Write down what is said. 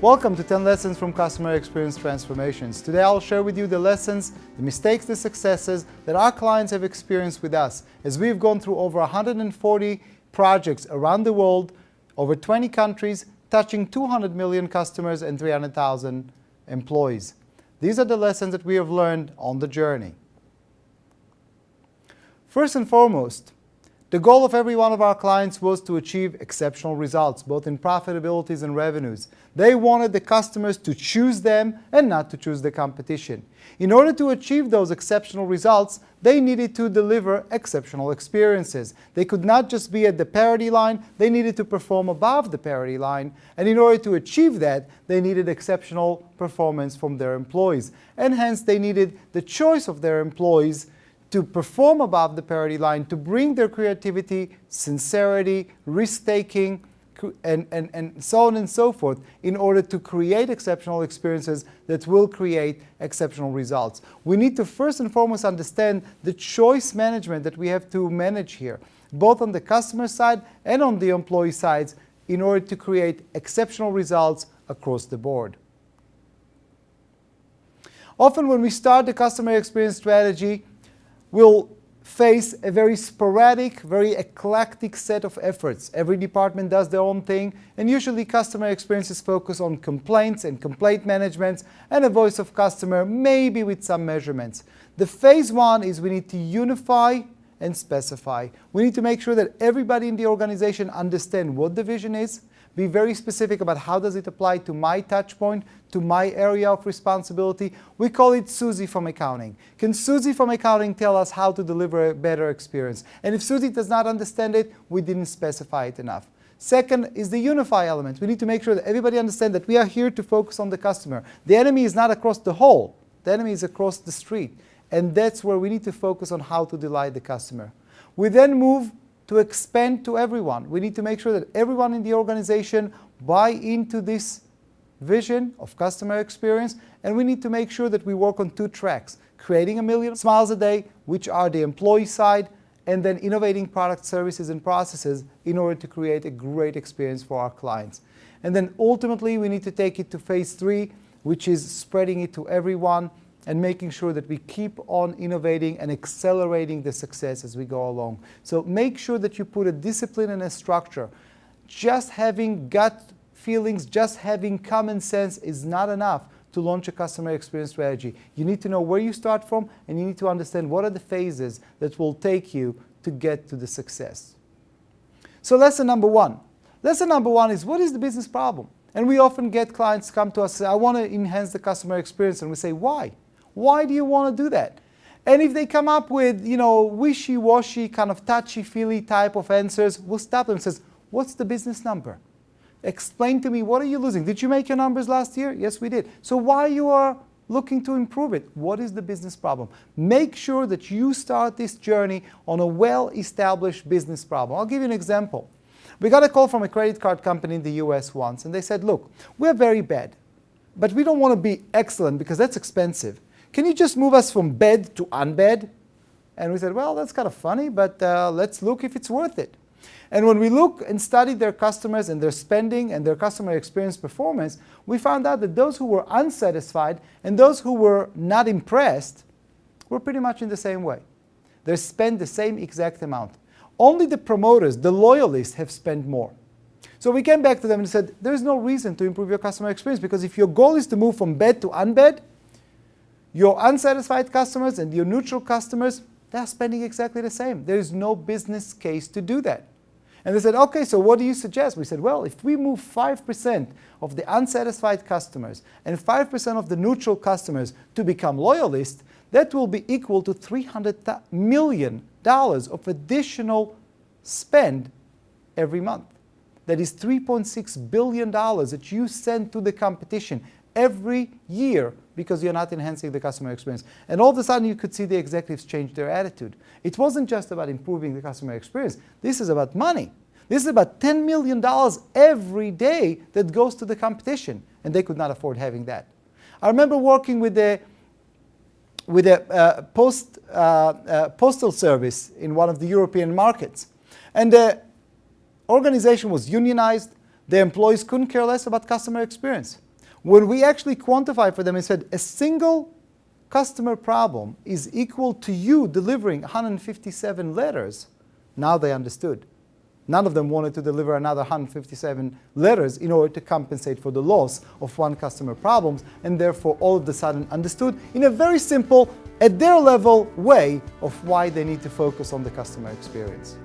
Welcome to 10 Lessons from Customer Experience Transformations. Today I'll share with you the lessons, the mistakes, the successes that our clients have experienced with us as we've gone through over 140 projects around the world, over 20 countries, touching 200 million customers and 300,000 employees. These are the lessons that we have learned on the journey. First and foremost, the goal of every one of our clients was to achieve exceptional results, both in profitabilities and revenues. They wanted the customers to choose them and not to choose the competition. In order to achieve those exceptional results, they needed to deliver exceptional experiences. They could not just be at the parity line, they needed to perform above the parity line. And in order to achieve that, they needed exceptional performance from their employees. And hence, they needed the choice of their employees to perform above the parity line, to bring their creativity, sincerity, risk-taking, and so on and so forth in order to create exceptional experiences that will create exceptional results. We need to first and foremost understand the choice management that we have to manage here, both on the customer side and on the employee sides, in order to create exceptional results across the board. Often when we start the customer experience strategy, we'll face a very sporadic, very eclectic set of efforts. Every department does their own thing, and usually customer experiences focus on complaints and complaint management and a voice of customer, maybe with some measurements. The phase one is we need to unify and specify. We need to make sure that everybody in the organization understands what the vision is, be very specific about how does it apply to my touch point, to my area of responsibility. We call it Susie from accounting. Can Susie from accounting tell us how to deliver a better experience? And if Susie does not understand it, we didn't specify it enough. Second is the Unify element. We need to make sure that everybody understands that we are here to focus on the customer. The enemy is not across the hall. The enemy is across the street. And that's where we need to focus on how to delight the customer. We then move to expand to everyone. We need to make sure that everyone in the organization buy into this vision of customer experience, and we need to make sure that we work on two tracks: creating 1 million smiles a day, which are the employee side, and then innovating product, services, and processes in order to create a great experience for our clients. And then ultimately, we need to take it to phase 3, which is spreading it to everyone and making sure that we keep on innovating and accelerating the success as we go along. So make sure that you put a discipline and a structure. Just having gut feelings, just having common sense is not enough to launch a customer experience strategy. You need to know where you start from, and you need to understand what are the phases that will take you to get to the success. So lesson number one. Lesson number one is, what is the business problem? And we often get clients come to us and say, I want to enhance the customer experience. And we say, why? Why do you want to do that? And if they come up with, wishy-washy, kind of touchy-feely type of answers, we'll stop them and say, what's the business number? Explain to me, what are you losing? Did you make your numbers last year? Yes, we did. So why you are looking to improve it? What is the business problem? Make sure that you start this journey on a well-established business problem. I'll give you an example. We got a call from a credit card company in the US once, and they said, look, we're very bad, but we don't want to be excellent because that's expensive. Can you just move us from bad to unbad? And we said, well, that's kind of funny, but let's look if it's worth it. And when we look and study their customers and their spending and their customer experience performance, we found out that those who were unsatisfied and those who were not impressed were pretty much in the same way. They spent the same exact amount. Only the promoters, the loyalists, have spent more. So we came back to them and said, there's no reason to improve your customer experience, because if your goal is to move from bad to unbad, your unsatisfied customers and your neutral customers, they're spending exactly the same. There is no business case to do that. And they said, okay, so what do you suggest? We said, well, if we move 5% of the unsatisfied customers and 5% of the neutral customers to become loyalists, that will be equal to $300 million of additional spend every month. That is $3.6 billion that you send to the competition every year because you're not enhancing the customer experience. And all of a sudden, you could see the executives change their attitude. It wasn't just about improving the customer experience. This is about money. This is about $10 million every day that goes to the competition, and they could not afford having that. I remember working with a postal service in one of the European markets. And organization was unionized. The employees couldn't care less about customer experience. When we actually quantified for them and said a single customer problem is equal to you delivering 157 letters, now they understood. None of them wanted to deliver another 157 letters in order to compensate for the loss of one customer problem, and therefore all of a sudden understood in a very simple, at their level way of why they need to focus on the customer experience.